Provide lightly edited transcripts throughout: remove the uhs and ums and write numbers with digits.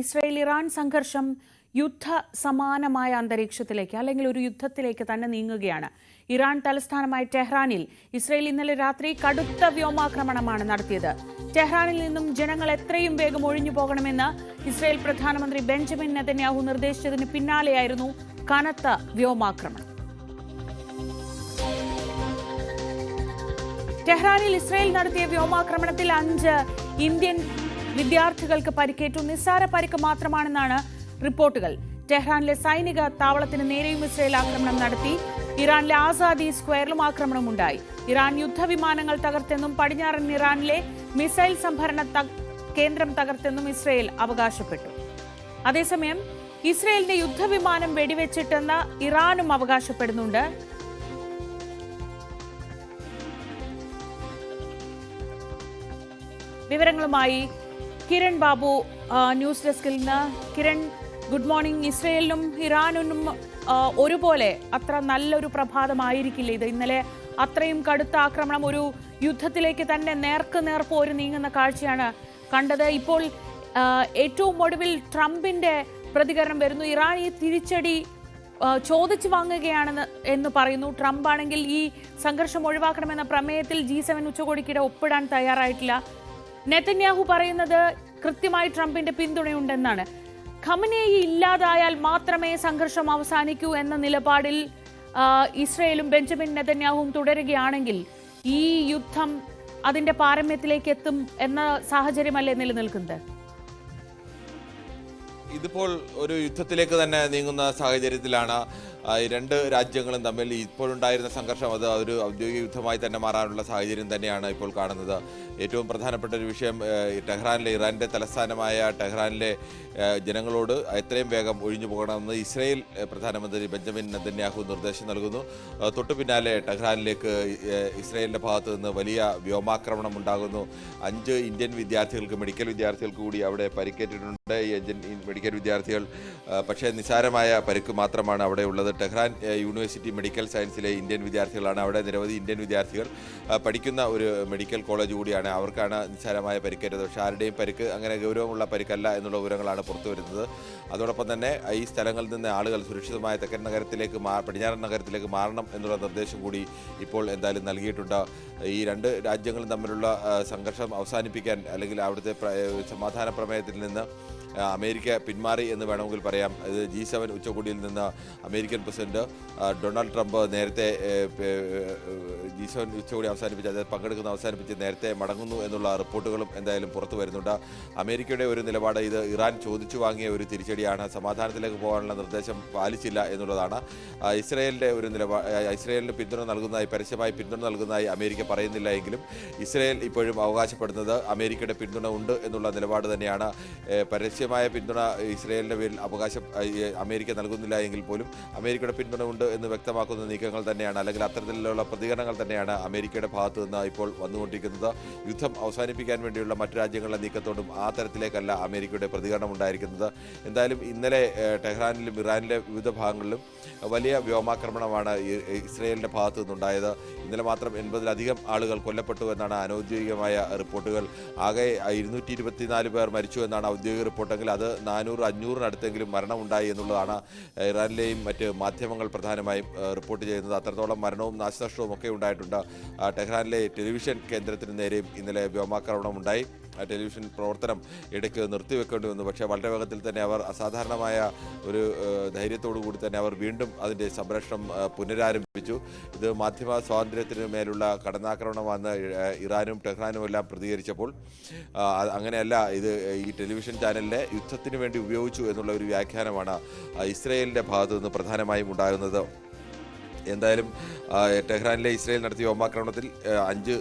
Israel Iran സംഘർഷം യുദ്ധ സമാനമായ അന്തരീക്ഷത്തിലേക്ക് അല്ലെങ്കിൽ ഒരു യുദ്ധത്തിലേക്ക് തന്നെ നീങ്ങുകയാണ്. ഇറാൻ തലസ്ഥാനമായ ടെഹ്റാനിൽ ഇസ്രായേൽ ഇന്നലെ രാത്രി കടുത്ത വ്യോമാക്രമണമാണ് നടത്തിയത്. ടെഹ്റാനിൽ നിന്നും ജനങ്ങൾ എത്രയും വേഗം ഒഴിഞ്ഞു പോകണമെന്ന് ഇസ്രായേൽ പ്രധാനമന്ത്രി ബെഞ്ചമിൻ നെതന്യാഹു നിർദ്ദേശിച്ചതിന് പിന്നാലെയായിരുന്നു കനത്ത വ്യോമാക്രമണം. ടെഹ്റാനിൽ ഇസ്രായേൽ നടത്തിയ വ്യോമാക്രമണത്തിൽ 5 ഇന്ത്യൻ വിദ്യാർത്ഥികൾക്ക് പരിക്കേറ്റു. നിസ്സാര പരിക്ക് മാത്രമാണെന്നാണ് റിപ്പോർട്ടുകൾ. ടെഹ്റാനിലെ സൈനിക താവളത്തിന് നേരെയും ഇസ്രായേൽ ആക്രമണം നടത്തി. ഇറാനിലെ ആസാദി സ്ക്വയറിലും ആക്രമണമുണ്ടായി. ഇറാൻ യുദ്ധവിമാനങ്ങൾ തകർത്തെന്നും പടിഞ്ഞാറൻ ഇറാനിലെ മിസൈൽ സംഭരണ കേന്ദ്രം തകർത്തെന്നും ഇസ്രായേൽ അവകാശപ്പെട്ടു. അതേസമയം ഇസ്രായേലിന്റെ യുദ്ധവിമാനം വെടിവെച്ചിട്ടെന്ന് ഇറാനും അവകാശപ്പെടുന്നുണ്ട്. വിവരങ്ങളുമായി കിരൺ ബാബു ന്യൂസ് ഡെസ്കിൽ നിന്ന്. Kiran, good morning. ഇസ്രയേലിനും ഇറാനും ഒരുപോലെ അത്ര നല്ലൊരു പ്രഭാതമായിരിക്കില്ല ഇത്. ഇന്നലെ അത്രയും കടുത്ത ആക്രമണം, ഒരു യുദ്ധത്തിലേക്ക് തന്നെ നേർക്കുനേർ പോര് നീങ്ങുന്ന കാഴ്ചയാണ് കണ്ടത്. ഇപ്പോൾ ഏറ്റവും ഒടുവിൽ ട്രംപിന്റെ പ്രതികരണം വരുന്നു. ഇറാൻ ഈ തിരിച്ചടി ചോദിച്ചു വാങ്ങുകയാണെന്ന് എന്ന് പറയുന്നു. ട്രംപ് ആണെങ്കിൽ ഈ സംഘർഷം ഒഴിവാക്കണമെന്ന പ്രമേയത്തിൽ G7 ഉച്ചകോടിക്കിടെ ഒപ്പിടാൻ തയ്യാറായിട്ടില്ല. നെതന്യാഹു പറയുന്നത് കൃത്യമായി ട്രംപിന്റെ പിന്തുണയുണ്ടെന്നാണ്. ഖമനേയി ഇല്ലാതായാൽ മാത്രമേ സംഘർഷം അവസാനിക്കൂ എന്ന നിലപാടിൽ ഇസ്രയേലും ബെഞ്ചമിൻ നെതന്യാഹുവും തുടരുകയാണെങ്കിൽ ഈ യുദ്ധം അതിന്റെ പാരമ്യത്തിലേക്ക് എത്തും എന്ന സാഹചര്യമല്ലേ നിലനിൽക്കുന്നത്? ഇതിപ്പോൾ ഒരു യുദ്ധത്തിലേക്ക് തന്നെ നീങ്ങുന്ന സാഹചര്യത്തിലാണ് രണ്ട് രാജ്യങ്ങളും തമ്മിൽ ഇപ്പോഴുണ്ടായിരുന്ന സംഘർഷം അത് ഒരു ഔദ്യോഗിക യുദ്ധമായി തന്നെ മാറാനുള്ള സാഹചര്യം തന്നെയാണ് ഇപ്പോൾ കാണുന്നത്. ഏറ്റവും പ്രധാനപ്പെട്ട ഒരു വിഷയം, ടെഹ്റാനിലെ ഇറാന്റെ തലസ്ഥാനമായ ടെഹ്റാനിലെ ജനങ്ങളോട് എത്രയും വേഗം ഒഴിഞ്ഞു പോകണമെന്ന് ഇസ്രായേൽ പ്രധാനമന്ത്രി ബെഞ്ചമിൻ നെതന്യാഹു നിർദ്ദേശം നൽകുന്നു. തൊട്ടു പിന്നാലെ ടെഹ്റാനിലേക്ക് ഇസ്രായേലിന്റെ ഭാഗത്തു നിന്ന് വലിയ വ്യോമാക്രമണം ഉണ്ടാകുന്നു. 5 ഇന്ത്യൻ വിദ്യാർത്ഥികൾക്ക്, മെഡിക്കൽ വിദ്യാർത്ഥികൾക്ക് കൂടി അവിടെ പരിക്കേറ്റിട്ടുണ്ട്. ഈ 5 മെഡിക്കൽ വിദ്യാർത്ഥികൾ പക്ഷേ നിസാരമായ പരിക്ക് മാത്രമാണ് അവിടെ ഉള്ളത്. ടെഹ്റാൻ യൂണിവേഴ്സിറ്റി മെഡിക്കൽ സയൻസിലെ ഇന്ത്യൻ വിദ്യാർത്ഥികളാണ്. അവിടെ നിരവധി ഇന്ത്യൻ വിദ്യാർത്ഥികൾ പഠിക്കുന്ന ഒരു മെഡിക്കൽ കോളേജ് കൂടിയാണ്. അവർക്കാണ് നിസാരമായ പരിക്കേറ്റത്. പക്ഷേ ആരുടെയും പരിക്ക് അങ്ങനെ ഗൗരവമുള്ള പരിക്കല്ല എന്നുള്ള വിവരങ്ങളാണ് പുറത്തു വരുന്നത്. അതോടൊപ്പം തന്നെ ഈ സ്ഥലങ്ങളിൽ നിന്ന് ആളുകൾ സുരക്ഷിതമായ തെക്കൻ നഗരത്തിലേക്ക് പടിഞ്ഞാറൻ നഗരത്തിലേക്ക് മാറണം എന്നുള്ള നിർദ്ദേശം കൂടി ഇപ്പോൾ എന്തായാലും നൽകിയിട്ടുണ്ട്. ഈ രണ്ട് രാജ്യങ്ങളും തമ്മിലുള്ള സംഘർഷം അവസാനിപ്പിക്കാൻ അല്ലെങ്കിൽ അവിടുത്തെ സമാധാന പ്രമേയത്തിൽ നിന്ന് അമേരിക്ക പിന്മാറി എന്ന് വേണമെങ്കിൽ പറയാം. ഇത് G7 ഉച്ചകോടിയിൽ നിന്ന് അമേരിക്കൻ പ്രസിഡന്റ് ഡൊണാൾഡ് ട്രംപ് നേരത്തെ G7 ഉച്ചകോടി അവസാനിപ്പിച്ച് നേരത്തെ മടങ്ങുന്നു എന്നുള്ള റിപ്പോർട്ടുകളും എന്തായാലും പുറത്തു വരുന്നുണ്ട്. അമേരിക്കയുടെ ഒരു നിലപാട് ഇത് ഇറാൻ ചോദിച്ചു വാങ്ങിയ ഒരു തിരിച്ചടിയാണ്, സമാധാനത്തിലേക്ക് പോകാനുള്ള നിർദ്ദേശം പാലിച്ചില്ല എന്നുള്ളതാണ്. ഇസ്രായേലിന് പിന്തുണ നൽകുന്നതായി, പരസ്യമായി പിന്തുണ നൽകുന്നതായി അമേരിക്ക പറയുന്നില്ല എങ്കിലും ഇസ്രായേൽ ഇപ്പോഴും അവകാശപ്പെടുന്നത് അമേരിക്കയുടെ പിന്തുണ ഉണ്ട് എന്നുള്ള നിലപാട് തന്നെയാണ്. പരസ്യമായ പിന്തുണ ഇസ്രായേലിന്റെ പേരിൽ അമേരിക്ക നൽകുന്നില്ല എങ്കിൽ പോലും അമേരിക്കയുടെ പിന്തുണ ഉണ്ട് എന്ന് വ്യക്തമാക്കുന്ന നീക്കങ്ങൾ തന്നെയാണ്, അല്ലെങ്കിൽ അത്തരത്തിലുള്ള പ്രതികരണങ്ങൾ തന്നെയാണ് അമേരിക്കയുടെ ഭാഗത്തു നിന്ന് ഇപ്പോൾ വന്നുകൊണ്ടിരിക്കുന്നത്. യുദ്ധം അവസാനിപ്പിക്കാൻ വേണ്ടിയുള്ള മറ്റു രാജ്യങ്ങളുടെ നീക്കത്തോടും ആ തരത്തിലേക്കല്ല അമേരിക്കയുടെ പ്രതികരണം ഉണ്ടായിരിക്കുന്നത്. എന്തായാലും ഇന്നലെ ടെഹ്റാനിലും ഇറാനിലെ വിവിധ ഭാഗങ്ങളിലും വലിയ വ്യോമാക്രമണമാണ് ഇസ്രായേലിന്റെ ഭാഗത്തു നിന്നുണ്ടായത്. ഇന്നലെ മാത്രം 80-ലധികം ആളുകൾ കൊല്ലപ്പെട്ടു എന്നാണ് അനൗദ്യോഗികമായ റിപ്പോർട്ടുകൾ. ആകെ 224 പേർ മരിച്ചു എന്നാണ് ഔദ്യോഗിക റിപ്പോർട്ടെങ്കിൽ അത് 400-500-അടുത്തെങ്കിലും മരണമുണ്ടായി എന്നുള്ളതാണ് ഇറാനിലെയും മറ്റ് മാധ്യമങ്ങൾ പ്രധാനമായും റിപ്പോർട്ട് ചെയ്യുന്നത്. അത്രത്തോളം മരണവും നാശനഷ്ടവും ഒക്കെ ഉണ്ടായിട്ടുണ്ട്. ടെഹ്റാനിലെ ടെലിവിഷൻ കേന്ദ്രത്തിന് നേരെയും ഇന്നലെ വ്യോമാക്രമണം ഉണ്ടായി. ടെലിവിഷൻ പ്രവർത്തനം ഇടയ്ക്ക് നിർത്തിവെക്കേണ്ടി വന്നു. പക്ഷേ വളരെ വേഗത്തിൽ തന്നെ അവർ അസാധാരണമായ ഒരു ധൈര്യത്തോടു കൂടി തന്നെ അവർ വീണ്ടും അതിൻ്റെ സംരക്ഷണം പുനരാരംഭിച്ചു. ഇത് മാധ്യമ സ്വാതന്ത്ര്യത്തിന് മേലുള്ള കടന്നാക്രമണമാണെന്ന് ഇറാനും ടെഹ്റാനും എല്ലാം പ്രതികരിച്ചപ്പോൾ അങ്ങനെയല്ല, ഇത് ഈ ടെലിവിഷൻ ചാനലിനെ യുദ്ധത്തിന് വേണ്ടി ഉപയോഗിച്ചു എന്നുള്ള ഒരു വ്യാഖ്യാനമാണ് ഇസ്രായേലിൻ്റെ ഭാഗത്തു നിന്ന് പ്രധാനമായും ഉണ്ടാകുന്നത്. എന്തായാലും ടെഹ്റാനിലെ ഇസ്രായേൽ നടത്തിയ വ്യോമാക്രമണത്തിൽ 5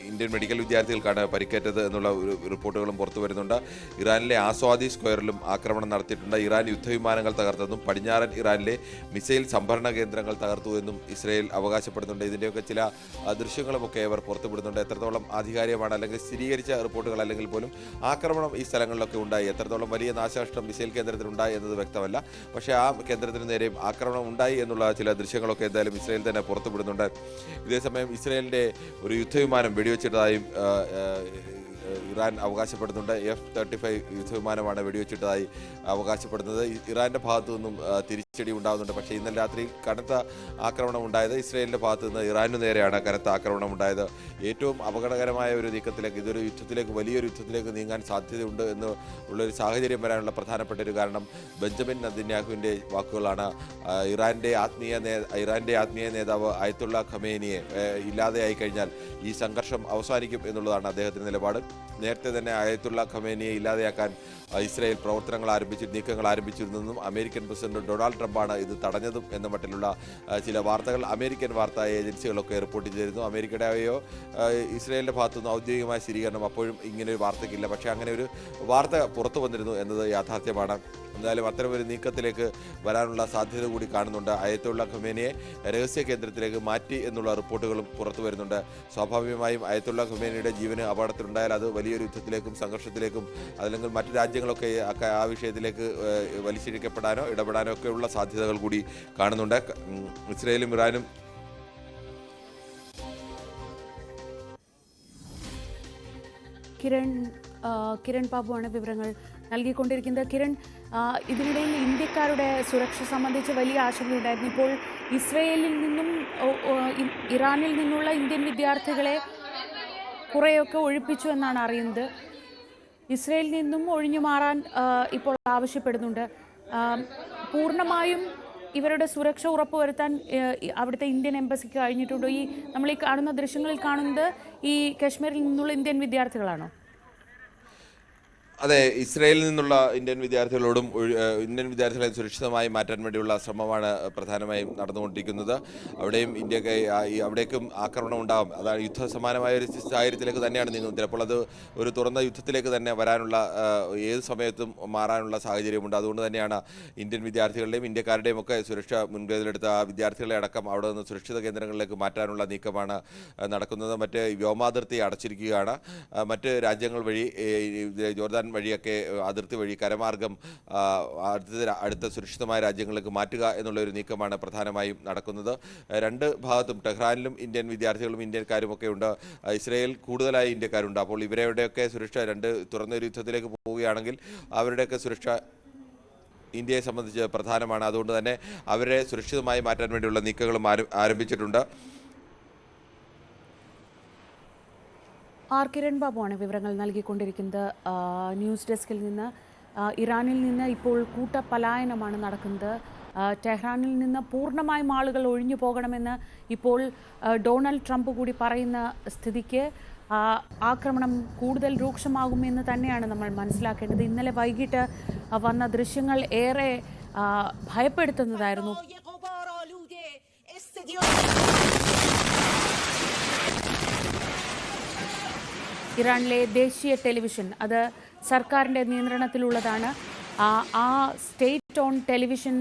ഇന്ത്യൻ മെഡിക്കൽ വിദ്യാർത്ഥികൾക്കാണ് പരിക്കേറ്റത് എന്നുള്ള റിപ്പോർട്ടുകളും പുറത്തു വരുന്നുണ്ട്. ഇറാനിലെ ആസാദി സ്ക്വയറിലും ആക്രമണം നടത്തിയിട്ടുണ്ട്. ഇറാൻ യുദ്ധവിമാനങ്ങൾ തകർത്തെന്നും പടിഞ്ഞാറൻ ഇറാനിലെ മിസൈൽ സംഭരണ കേന്ദ്രങ്ങൾ തകർത്തു എന്നും ഇസ്രായേൽ അവകാശപ്പെടുന്നുണ്ട്. ഇതിൻ്റെയൊക്കെ ചില ദൃശ്യങ്ങളുമൊക്കെ അവർ പുറത്തുവിടുന്നുണ്ട്. എത്രത്തോളം ആധികാരികമാണ് അല്ലെങ്കിൽ സ്ഥിരീകരിച്ച റിപ്പോർട്ടുകൾ അല്ലെങ്കിൽ പോലും ആക്രമണം ഈ സ്ഥലങ്ങളിലൊക്കെ ഉണ്ടായി, എത്രത്തോളം വലിയ നാശനഷ്ടം മിസൈൽ കേന്ദ്രത്തിനുണ്ടായി എന്നത് വ്യക്തമല്ല. പക്ഷേ ആ കേന്ദ്രത്തിന് നേരെയും ആക്രമണം ഉണ്ടായി എന്നുള്ള ചില ദൃശ്യങ്ങളൊക്കെ എന്തായാലും ഇസ്രായേൽ തന്നെ പുറത്തുവിടുന്നുണ്ട്. ഇതേസമയം ഇസ്രായേലിൻ്റെ ഒരു യുദ്ധവിമാനം വെടിവെച്ചിട്ടതായും ഇറാൻ അവകാശപ്പെടുന്നുണ്ട്. F-35 യുദ്ധവിമാനമാണ് വെടിവെച്ചിട്ടതായി അവകാശപ്പെടുന്നത്. ഇറാന്റെ ഭാഗത്തു നിന്നും തിരിച്ചടി ഉണ്ടാകുന്നുണ്ട്. പക്ഷേ ഇന്നലെ രാത്രി കനത്ത ആക്രമണം ഉണ്ടായത് ഇസ്രയേലിന്റെ ഭാഗത്തു നിന്ന് ഇറാനു നേരെയാണ് കനത്ത ആക്രമണം ഉണ്ടായത്. ഏറ്റവും അപകടകരമായ ഒരു നീക്കത്തിലേക്ക്, ഇതൊരു യുദ്ധത്തിലേക്ക്, വലിയൊരു യുദ്ധത്തിലേക്ക് നീങ്ങാൻ സാധ്യതയുണ്ട് എന്ന് ഉള്ളൊരു സാഹചര്യം വരാനുള്ള പ്രധാനപ്പെട്ട ഒരു കാരണം ബെഞ്ചമിൻ നെതന്യാഹുവിൻ്റെ വാക്കുകളാണ്. ഇറാന്റെ ആത്മീയ നേതാവ് അയത്തുള്ള ഖമേനിയെ ഇല്ലാതെയായി കഴിഞ്ഞാൽ ഈ സംഘർഷം അവസാനിക്കും എന്നുള്ളതാണ് അദ്ദേഹത്തിന്റെ നിലപാട്. നേരത്തെ തന്നെ അയത്തുള്ള ഖമേനിയെ ഇല്ലാതെയാക്കാൻ ഇസ്രായേൽ നീക്കങ്ങൾ ആരംഭിച്ചിരുന്നെന്നും അമേരിക്കൻ പ്രസിഡന്റ് ഡൊണാൾഡ് ട്രംപാണ് ഇത് തടഞ്ഞതും എന്ന മട്ടിലുള്ള ചില വാർത്തകൾ അമേരിക്കൻ വാർത്താ ഏജൻസികളൊക്കെ റിപ്പോർട്ട് ചെയ്തിരുന്നു. അമേരിക്കയുടെയോ ഇസ്രായേലിന്റെ ഭാഗത്തുനിന്ന് ഔദ്യോഗികമായ സ്ഥിരീകരണം അപ്പോഴും ഇങ്ങനെ ഒരു വാർത്തയ്ക്കില്ല. പക്ഷേ അങ്ങനെ ഒരു വാർത്ത പുറത്തു വന്നിരുന്നു എന്നത് യാഥാർത്ഥ്യമാണ്. എന്തായാലും അത്തരമൊരു നീക്കത്തിലേക്ക് വരാനുള്ള സാധ്യത കൂടി കാണുന്നുണ്ട്. അയത്തുള്ള ഖമേനിയെ രഹസ്യ കേന്ദ്രത്തിലേക്ക് മാറ്റി എന്നുള്ള റിപ്പോർട്ടുകളും പുറത്തു വരുന്നുണ്ട്. സ്വാഭാവികമായും അയത്തുള്ള ഖമേനിയുടെ ജീവന് അപകടത്തിലുണ്ടായാൽ അത് വലിയൊരു യുദ്ധത്തിലേക്കും സംഘർഷത്തിലേക്കും അല്ലെങ്കിൽ മറ്റു രാജ്യങ്ങളൊക്കെ ആ വിഷയത്തിലേക്ക് വലിച്ചിഴക്കപ്പെടാനോ ഇടപെടാനോ ഒക്കെയുള്ള സാധ്യതകൾ കൂടി കാണുന്നുണ്ട്. ഇസ്രായേലും ഇറാനും കിരൺ ബാബുവാണ് വിവരങ്ങൾ നൽകിക്കൊണ്ടിരിക്കുന്നത്. കിരൺ, ഇതിനിടയിൽ ഇന്ത്യക്കാരുടെ സുരക്ഷ സംബന്ധിച്ച് വലിയ ആശങ്കയുണ്ടായിരുന്നു. ഇപ്പോൾ ഇസ്രയേലിൽ നിന്നും ഇറാനിൽ നിന്നുള്ള ഇന്ത്യൻ വിദ്യാർത്ഥികളെ കുറേയൊക്കെ ഒഴിപ്പിച്ചു എന്നാണ് അറിയുന്നത്. ഇസ്രയേലിൽ നിന്നും ഒഴിഞ്ഞു മാറാൻ ഇപ്പോൾ ആവശ്യപ്പെടുന്നുണ്ട്. പൂർണ്ണമായും ഇവരുടെ സുരക്ഷ ഉറപ്പുവരുത്താൻ അവിടുത്തെ ഇന്ത്യൻ എംബസിക്ക് കഴിഞ്ഞിട്ടുണ്ടോ? നമ്മൾ ഈ കാണുന്ന ദൃശ്യങ്ങളിൽ കാണുന്നത് ഈ കശ്മീരിൽ നിന്നുള്ള ഇന്ത്യൻ വിദ്യാർത്ഥികളാണോ? അതെ, ഇസ്രായേലിൽ നിന്നുള്ള ഇന്ത്യൻ വിദ്യാർത്ഥികളെ സുരക്ഷിതമായി മാറ്റാൻ വേണ്ടിയുള്ള ശ്രമമാണ് പ്രധാനമായും നടന്നുകൊണ്ടിരിക്കുന്നത്. അവിടേക്കും ആക്രമണം ഉണ്ടാകും. അതാണ് യുദ്ധസമാനമായ ഒരു സാഹചര്യത്തിലേക്ക് തന്നെയാണ് നീങ്ങുന്നത്. ചിലപ്പോൾ അത് ഒരു തുറന്ന യുദ്ധത്തിലേക്ക് തന്നെ വരാനുള്ള ഏത് സമയത്തും മാറാനുള്ള സാഹചര്യമുണ്ട്. അതുകൊണ്ട് തന്നെയാണ് ഇന്ത്യൻ വിദ്യാർത്ഥികളുടെയും ഇന്ത്യക്കാരുടെയും ഒക്കെ സുരക്ഷ മുൻകരുതലെടുത്ത ആ വിദ്യാർത്ഥികളെ അടക്കം അവിടെ നിന്ന് സുരക്ഷിത കേന്ദ്രങ്ങളിലേക്ക് മാറ്റാനുള്ള നീക്കമാണ് നടക്കുന്നത്. മറ്റ് വ്യോമാതിർത്തി അടച്ചിരിക്കുകയാണ്. മറ്റ് രാജ്യങ്ങൾ വഴി ജോർദാൻ വഴിയൊക്കെ അതിർത്തി വഴി കരമാർഗം അടുത്ത സുരക്ഷിതമായ രാജ്യങ്ങളിലേക്ക് മാറ്റുക എന്നുള്ള ഒരു നീക്കമാണ് പ്രധാനമായും നടക്കുന്നത്. രണ്ട് ഭാഗത്തും ടെഹ്റാനിലും ഇന്ത്യൻ വിദ്യാർത്ഥികളും ഇന്ത്യക്കാരും ഒക്കെ ഉണ്ട്. ഇസ്രായേൽ കൂടുതലായി ഇന്ത്യക്കാരുണ്ട്. അപ്പോൾ ഇവരുടെയൊക്കെ സുരക്ഷ തുറന്നൊരു യുദ്ധത്തിലേക്ക് പോവുകയാണെങ്കിൽ അവരുടെയൊക്കെ സുരക്ഷ ഇന്ത്യയെ സംബന്ധിച്ച് പ്രധാനമാണ്. അതുകൊണ്ട് തന്നെ അവരെ സുരക്ഷിതമായി മാറ്റാൻ വേണ്ടിയുള്ള നീക്കങ്ങളും ആരംഭിച്ചിട്ടുണ്ട്. കിരൺ ബാബുവാണ് വിവരങ്ങൾ നൽകിക്കൊണ്ടിരിക്കുന്നത്. ന്യൂസ് ഡെസ്കിൽ നിന്ന് ഇറാനിൽ നിന്ന് ഇപ്പോൾ കൂട്ടപലായനമാണ് നടക്കുന്നത്. ടെഹ്റാനിൽ നിന്ന് പൂർണ്ണമായും ആളുകൾ ഒഴിഞ്ഞു പോകണമെന്ന് ഇപ്പോൾ ഡൊണാൾഡ് ട്രംപ് കൂടി പറയുന്ന സ്ഥിതിക്ക് ആക്രമണം കൂടുതൽ രൂക്ഷമാകുമെന്ന് തന്നെയാണ് നമ്മൾ മനസ്സിലാക്കേണ്ടത്. ഇന്നലെ വൈകിട്ട് വന്ന ദൃശ്യങ്ങൾ ഏറെ ഭയപ്പെടുത്തുന്നതായിരുന്നു. ഇറാനിലെ ദേശീയ ടെലിവിഷൻ, അത് സർക്കാരിൻ്റെ നിയന്ത്രണത്തിലുള്ളതാണ്. ആ സ്റ്റേറ്റ് ഓൺ ടെലിവിഷൻ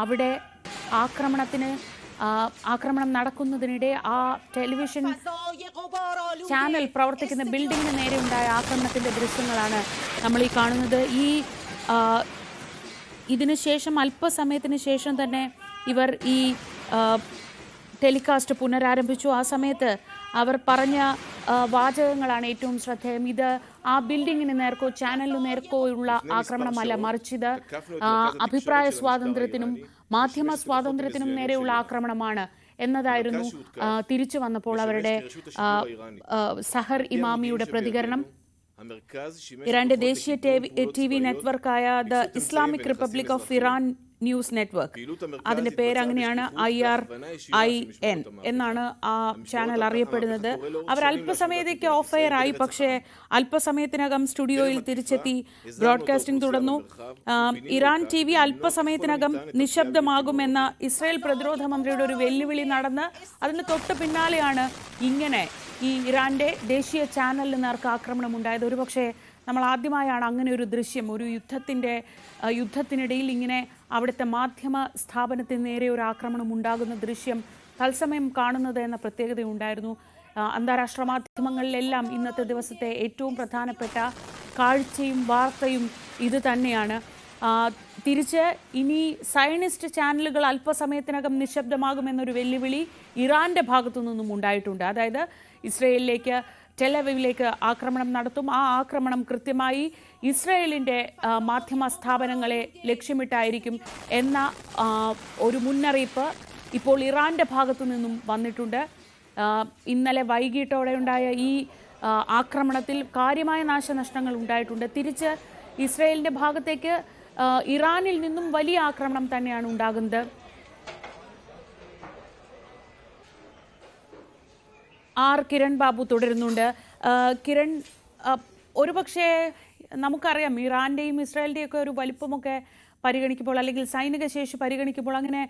അവിടെ ആക്രമണം നടക്കുന്നതിനിടെ ആ ടെലിവിഷൻ ചാനൽ പ്രവർത്തിക്കുന്ന ബിൽഡിങ്ങിന് നേരെ ഉണ്ടായ ആക്രമണത്തിൻ്റെ ദൃശ്യങ്ങളാണ് നമ്മൾ ഈ കാണുന്നത്. ഇതിനുശേഷം അല്പസമയത്തിന് ശേഷം തന്നെ ഇവർ ഈ ടെലികാസ്റ്റ് പുനരാരംഭിച്ചു. ആ സമയത്ത് അവർ പറഞ്ഞ വാചകങ്ങളാണ് ഏറ്റവും ശ്രദ്ധേയം. ഇത് ആ ബിൽഡിങ്ങിന് നേർക്കോ ചാനലിന് നേർക്കോ ഉള്ള ആക്രമണമല്ല, മറിച്ച് ഇത് അഭിപ്രായ സ്വാതന്ത്ര്യത്തിനും മാധ്യമ സ്വാതന്ത്ര്യത്തിനും നേരെയുള്ള ആക്രമണമാണ് എന്നതായിരുന്നു തിരിച്ചു വന്നപ്പോൾ അവരുടെ സഹർ ഇമാമിയുടെ പ്രതികരണം. ഇറാന്റെ ദേശീയ TV നെറ്റ്വർക്കായ the Islamic Republic of Iran news network, അതിന്റെ പേര് അങ്ങനെയാണ്, IRIN എന്നാണ് ആ ചാനൽ അറിയപ്പെടുന്നത്. അവർ അല്പസമയത്തേക്ക് ഓഫ് എയർ ആയി, പക്ഷേ അല്പസമയത്തിനകം സ്റ്റുഡിയോയിൽ തിരിച്ചെത്തി ബ്രോഡ്കാസ്റ്റിംഗ് തുടർന്നു. ഇറാൻ TV അല്പസമയത്തിനകം നിശബ്ദമാകുമെന്ന ഇസ്രായേൽ പ്രതിരോധ മന്ത്രിയുടെ ഒരു വെല്ലുവിളി നടന്ന് അതിന് തൊട്ട് പിന്നാലെയാണ് ഇങ്ങനെ ഈ ഇറാന്റെ ദേശീയ ചാനലിന് നേർക്ക് ആക്രമണം ഉണ്ടായത്. ഒരുപക്ഷെ നമ്മൾ ആദ്യമായാണ് അങ്ങനെ ഒരു ദൃശ്യം, ഒരു യുദ്ധത്തിനിടയിൽ ഇങ്ങനെ അവിടുത്തെ മാധ്യമ സ്ഥാപനത്തിന് നേരെ ഒരു ആക്രമണം ഉണ്ടാകുന്ന ദൃശ്യം തത്സമയം കാണുന്നത് എന്ന പ്രത്യേകതയുണ്ടായിരുന്നു. അന്താരാഷ്ട്ര മാധ്യമങ്ങളിലെല്ലാം ഇന്നത്തെ ദിവസത്തെ ഏറ്റവും പ്രധാനപ്പെട്ട കാഴ്ചയും വാർത്തയും ഇത് തന്നെയാണ്. തിരിച്ച് ഇനി സയനിസ്റ്റ് ചാനലുകൾ അല്പസമയത്തിനകം നിശബ്ദമാകുമെന്നൊരു വെല്ലുവിളി ഇറാന്റെ ഭാഗത്തു നിന്നും ഉണ്ടായിട്ടുണ്ട്. അതായത് ഇസ്രയേലിലേക്ക് ടെലവിവിലേക്ക് ആക്രമണം നടത്തും. ആ ആക്രമണം കൃത്യമായി ഇസ്രയേലിൻ്റെ മാധ്യമ സ്ഥാപനങ്ങളെ ലക്ഷ്യമിട്ടായിരിക്കും എന്ന ഒരു മുന്നറിയിപ്പ് ഇപ്പോൾ ഇറാന്റെ ഭാഗത്തു നിന്നും വന്നിട്ടുണ്ട്. ഇന്നലെ വൈകിട്ടോടെ ഉണ്ടായ ഈ ആക്രമണത്തിൽ കാര്യമായ നാശനഷ്ടങ്ങൾ ഉണ്ടായിട്ടുണ്ട്. തിരിച്ച് ഇസ്രയേലിൻ്റെ ഭാഗത്തേക്ക് ഇറാനിൽ നിന്നും വലിയ ആക്രമണം തന്നെയാണ് ഉണ്ടാകുന്നത്. കിരൺ ബാബു തുടരുന്നുണ്ട്. കിരൺ, ഒരുപക്ഷെ നമുക്കറിയാം ഇറാന്റെയും ഇസ്രായേലിൻ്റെയും ഒക്കെ ഒരു വലിപ്പമൊക്കെ പരിഗണിക്കുമ്പോൾ അല്ലെങ്കിൽ സൈനിക ശേഷി പരിഗണിക്കുമ്പോൾ അങ്ങനെ